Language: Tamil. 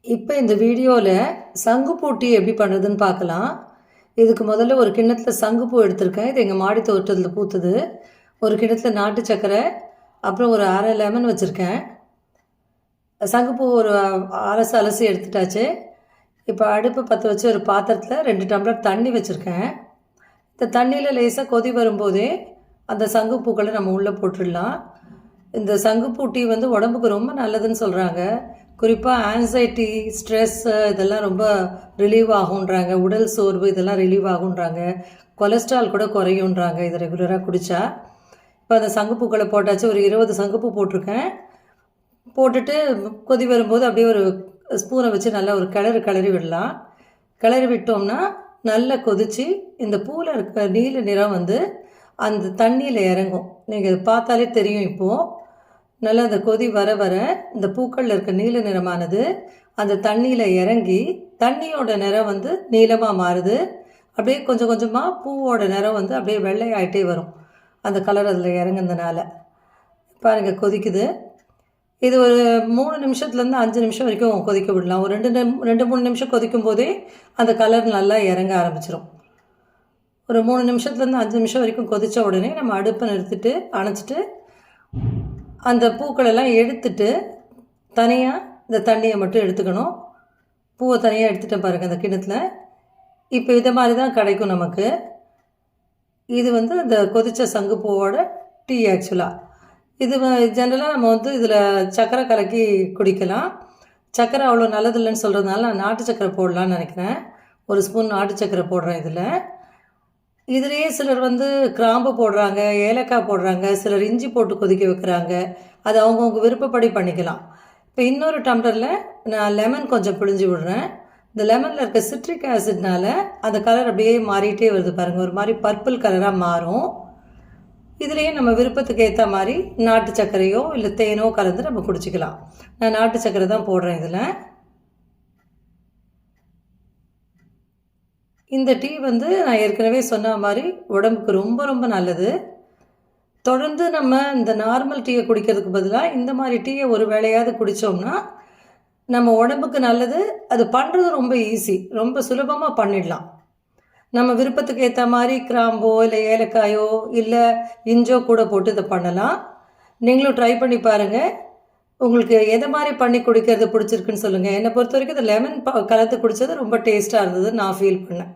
இப்போ இந்த வீடியோவில் சங்குப்பூ டீ எப்படி பண்ணுறதுன்னு பார்க்கலாம். இதுக்கு முதல்ல ஒரு கிண்ணத்தில் சங்குப்பூ எடுத்திருக்கேன். இது எங்கள் மாடி தோட்டத்தில் பூத்துது. ஒரு கிண்ணத்தில் நாட்டு சர்க்கரை, அப்புறம் ஒரு அரை லெமன் வச்சுருக்கேன். சங்குப்பூ ஒரு அலசி அலசி எடுத்துட்டாச்சு. இப்போ அடுப்பு பற்ற வச்சு ஒரு பாத்திரத்தில் 2 டம்ளர் தண்ணி வச்சுருக்கேன். இந்த தண்ணியில் லேசாக கொதி வரும்போதே அந்த சங்குப்பூக்களை நம்ம உள்ளே போட்டுடலாம். இந்த சங்குப்பூ டீ வந்து உடம்புக்கு ரொம்ப நல்லதுன்னு சொல்கிறாங்க. குறிப்பாக ஆங்ஸைட்டி, ஸ்ட்ரெஸ்ஸு இதெல்லாம் ரொம்ப ரிலீவ் ஆகுன்றாங்க. உடல் சோர்வு இதெல்லாம் ரிலீவ் ஆகுன்றாங்க. கொலஸ்ட்ரால் கூட குறையுன்றாங்க இதை ரெகுலராக குடித்தா. இப்போ அந்த சங்குப்பூக்களை போட்டாச்சு. ஒரு 20 சங்குப்பூ போட்டிருக்கேன். போட்டுட்டு கொதி வரும்போது அப்படியே ஒரு ஸ்பூனை வச்சு நல்லா ஒரு கிளறி விடலாம். கிளறி விட்டோம்னா நல்லா கொதித்து இந்த பூவில் இருக்க நீல நிறம் வந்து அந்த தண்ணியில் இறங்கும். நீங்கள் பார்த்தாலே தெரியும். இப்போது நல்லா அந்த கொதி வர வர இந்த பூக்களில் இருக்க நீல நிறமானது அந்த தண்ணியில் இறங்கி தண்ணியோட நிறம் வந்து நீளமாக மாறுது. அப்படியே கொஞ்சம் கொஞ்சமாக பூவோட நிறம் வந்து அப்படியே வெள்ளையாயிட்டே வரும். அந்த கலர் அதில் இறங்குனதுனால பாருங்கள் கொதிக்குது. இது ஒரு 3 நிமிஷத்துலேருந்து 5 நிமிஷம் வரைக்கும் கொதிக்க விடலாம். ஒரு 2-3 நிமிஷம் கொதிக்கும் போதே அந்த கலர் நல்லா இறங்க ஆரம்பிச்சிடும். ஒரு 3 நிமிஷத்துலேருந்து 5 நிமிஷம் வரைக்கும் கொதித்த உடனே நம்ம அடுப்பை நிறுத்திட்டு அணைச்சிட்டு அந்த பூக்களெல்லாம் எடுத்துட்டு தனியாக இந்த தண்ணியை மட்டும் எடுத்துக்கணும். பூவை தனியாக எடுத்துகிட்டேன் பாருங்கள் அந்த கிண்ணத்தில். இப்போ இதை மாதிரி தான் கிடைக்கும் நமக்கு. இது வந்து இந்த கொதித்த சங்குப்பூவோட டீ. ஆக்சுவலாக இது ஜென்ரலாக நம்ம வந்து இதில் சர்க்கரை கலக்கி குடிக்கலாம். சர்க்கரை அவ்வளோ நல்லதில்லைன்னு சொல்கிறதுனால நான் நாட்டு சர்க்கரை போடலான்னு நினைக்கிறேன். ஒரு ஸ்பூன் நாட்டு சர்க்கரை போடுறேன் இதில். இதுலேயே சிலர் வந்து கிராம்பு போடுறாங்க, ஏலக்காய் போடுறாங்க, சிலர் இஞ்சி போட்டு கொதிக்க வைக்கிறாங்க. அது அவங்கவுங்க விருப்பப்படி பண்ணிக்கலாம். இப்போ இன்னொரு டம்ளரில் நான் லெமன் கொஞ்சம் பிழிஞ்சு விடுறேன். இந்த லெமனில் இருக்க சிட்ரிக் ஆசிட்னால அந்த கலர் அப்படியே மாறிட்டே வருது பாருங்கள். ஒரு மாதிரி பர்பிள் கலராக மாறும். இதுலேயே நம்ம விருப்பத்துக்கு ஏற்ற மாதிரி நாட்டு சர்க்கரையோ இல்லை தேனோ கலந்து நம்ம குடிச்சிக்கலாம். நான் நாட்டு சர்க்கரை தான் போடுறேன் இதில். இந்த டீ வந்து நான் ஏற்கனவே சொன்ன மாதிரி உடம்புக்கு ரொம்ப ரொம்ப நல்லது. தொடர்ந்து நம்ம இந்த நார்மல் டீயை குடிக்கிறதுக்கு பதிலாக இந்த மாதிரி டீயை ஒரு வேளையாவது குடித்தோம்னா நம்ம உடம்புக்கு நல்லது. அது பண்ணுறது ரொம்ப ஈஸி, ரொம்ப சுலபமாக பண்ணிடலாம். நம்ம விருப்பத்துக்கு ஏற்ற மாதிரி கிராம்போ இல்லை ஏலக்காயோ இல்லை இஞ்சோ கூட போட்டு இதை பண்ணலாம். நீங்களும் ட்ரை பண்ணி பாருங்கள். உங்களுக்கு எதை மாதிரி பண்ணி குடிக்கிறது பிடிச்சிருக்குன்னு சொல்லுங்கள். என்னை பொறுத்த வரைக்கும் இந்த லெமன் கலந்து குடித்தது ரொம்ப டேஸ்ட்டாக இருந்தது நான் ஃபீல் பண்ணேன்.